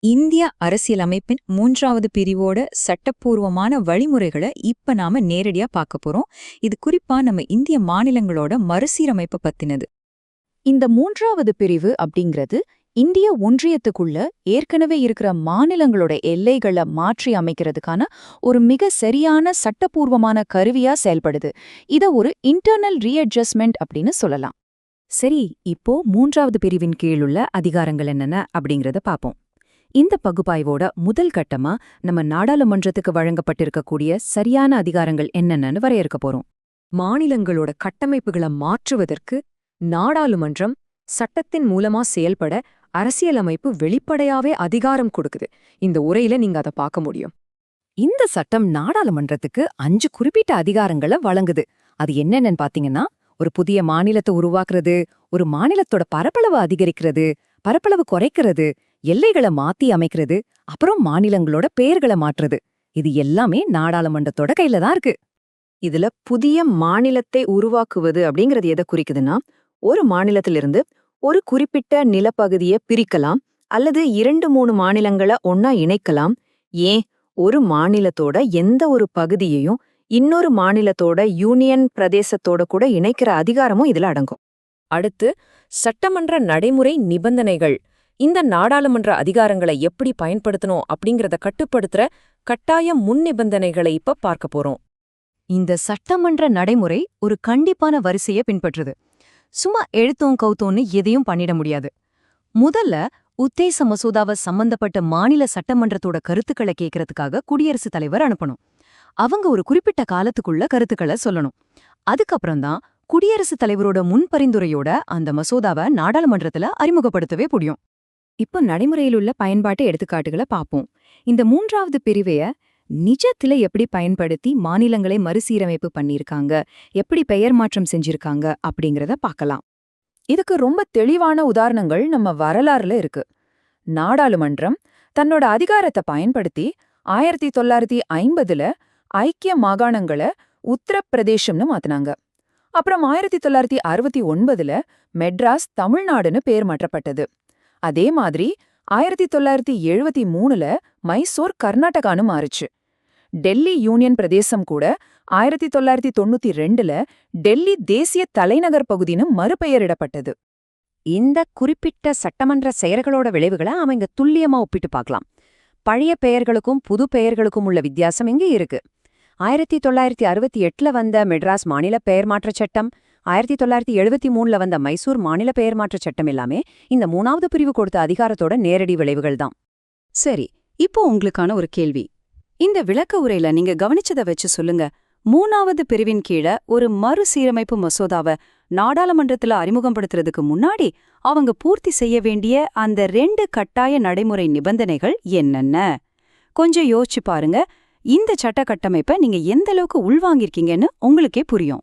இந்திய அரசியலமைப்பின் 3வது பிரிவோட சட்டப்பூர்வமான வழிமுறைகளை இப்ப நாம நேரடியா பார்க்க போறோம். இது குறிப்பா நம்ம இந்திய மாநிலங்களோட மறுசீரமைப்பு பத்தினது. இந்த 3வது பிரிவு அப்படிங்கிறது இந்திய ஒன்றியத்துக்குள்ள ஏற்கனவே இருக்கிற மாநிலங்களோட எல்லைகளை மாற்றி அமைக்கிறதுக்கான ஒரு மிக சரியான சட்டப்பூர்வமான கருவியா செயல்படுது. இத ஒரு இன்டர்னல் ரீஅட்ஜஸ்ட்மெண்ட் அப்படின்னு சொல்லலாம். சரி, இப்போ 3வது பிரிவின் கீழுள்ள அதிகாரங்கள் என்னென்ன அப்படிங்கறத பாப்போம். இந்த பகுப்பாய்வோட முதல் கட்டமா நம்ம நாடாளுமன்றத்துக்கு வழங்கப்பட்டிருக்கக்கூடிய சரியான அதிகாரங்கள் என்னென்னு வரையறுக்க போறோம். மாநிலங்களோட கட்டமைப்புகளை மாற்றுவதற்கு நாடாளுமன்றம் சட்டத்தின் மூலமா செயல்பட அரசியலமைப்பு வெளிப்படையாவே அதிகாரம் கொடுக்குது. இந்த உரையில நீங்க அதை பார்க்க முடியும். இந்த சட்டம் நாடாளுமன்றத்துக்கு 5 குறிப்பிட்ட அதிகாரங்களை வழங்குது. அது என்னென்னு பாத்தீங்கன்னா, ஒரு புதிய மாநிலத்தை உருவாக்குறது, ஒரு மாநிலத்தோட பரப்பளவு அதிகரிக்கிறது, பரப்பளவு குறைக்கிறது, எல்லைகளை மாத்தி அமைக்கிறது, அப்புறம் மாநிலங்களோட பெயர்களை மாற்றுறது. இது எல்லாமே நாடாளுமன்றத்தோட கையில தான் இருக்கு. இதுல புதிய மாநிலத்தை உருவாக்குவது அப்படிங்கறது எதை குறிக்குதுன்னா, ஒரு மாநிலத்திலிருந்து ஒரு குறிப்பிட்ட நிலப்பகுதியை பிரிக்கலாம், அல்லது 2-3 மாநிலங்களை ஒன்னா இணைக்கலாம். ஏன், ஒரு மாநிலத்தோட எந்த ஒரு பகுதியையும் இன்னொரு மாநிலத்தோட யூனியன் பிரதேசத்தோட கூட இணைக்கிற அதிகாரமும் இதுல அடங்கும். அடுத்து சட்டமன்ற நடைமுறை நிபந்தனைகள். இந்த நாடாளுமன்ற அதிகாரங்களை எப்படி பயன்படுத்தணும் அப்படிங்கறத கட்டுப்படுத்துற கட்டாய முன் நிபந்தனைகளை இப்ப பார்க்க போறோம். இந்த சட்டமன்ற நடைமுறை ஒரு கண்டிப்பான வரிசையை பின்பற்றுது. சும்மா எழுத்தோம் கவுத்தோன்னு எதையும் பண்ணிட முடியாது. முதல்ல உத்தேச மசோதாவை சம்பந்தப்பட்ட மாநில சட்டமன்றத்தோட கருத்துக்களை கேட்கறதுக்காக குடியரசுத் தலைவர் அனுப்பணும். அவங்க ஒரு குறிப்பிட்ட காலத்துக்குள்ள கருத்துக்களை சொல்லணும். அதுக்கப்புறம்தான் குடியரசுத் தலைவரோட முன்பரிந்துரையோட அந்த மசோதாவை நாடாளுமன்றத்துல அறிமுகப்படுத்தவே முடியும். இப்போ நடைமுறையில் உள்ள பயன்பாட்டு எடுத்துக்காட்டுகளை பார்ப்போம். இந்த 3வது பிரிவைய நிஜத்துல எப்படி பயன்படுத்தி மாநிலங்களை மறுசீரமைப்பு பண்ணியிருக்காங்க, எப்படி பெயர் மாற்றம் செஞ்சிருக்காங்க அப்படிங்கறத பார்க்கலாம். இதுக்கு ரொம்ப தெளிவான உதாரணங்கள் நம்ம வரலாறுல இருக்கு. நாடாளுமன்றம் தன்னோட அதிகாரத்தை பயன்படுத்தி 1950ல ஐக்கிய மாகாணங்களை உத்தரப்பிரதேசம்னு மாத்தினாங்க. அப்புறம் 1969ல மெட்ராஸ் தமிழ்நாடுன்னு பேர் மாற்றப்பட்டது. அதே மாதிரி 1973ல மைசூர் கர்நாடகான்னு மாறுச்சு. டெல்லி யூனியன் பிரதேசம் கூட 1992ல டெல்லி தேசிய தலைநகர் பகுதின்னு மறுபெயரிடப்பட்டது. இந்த குறிப்பிட்ட சட்டமன்ற செயல்களோட விளைவுகளை அவங்க துல்லியமா ஒப்பிட்டு பார்க்கலாம். பழைய பெயர்களுக்கும் புது பெயர்களுக்கும் உள்ள வித்தியாசம் இங்கே இருக்கு. 1968ல வந்த மெட்ராஸ் மாநில பெயர் மாற்ற சட்டம், 1973ல வந்த மைசூர் மாநில பெயர் மாற்ற சட்டம் எல்லாமே இந்த 3வது பிரிவு கொடுத்த அதிகாரத்தோட நேரடி விளைவுகள் தான். சரி, இப்போ உங்களுக்கான ஒரு கேள்வி. இந்த விளக்க உரையில நீங்க கவனிச்சதை வச்சு சொல்லுங்க. 3வது பிரிவின் கீழே ஒரு மறுசீரமைப்பு மசோதாவை நாடாளுமன்றத்துல அறிமுகப்படுத்துறதுக்கு முன்னாடி அவங்க பூர்த்தி செய்ய வேண்டிய அந்த 2 கட்டாய நடைமுறை நிபந்தனைகள் என்னென்ன? கொஞ்சம் யோசிச்சு பாருங்க. இந்த சட்ட கட்டமைப்பை நீங்க எந்த அளவுக்கு உள்வாங்கிருக்கீங்கன்னு உங்களுக்கே புரியும்.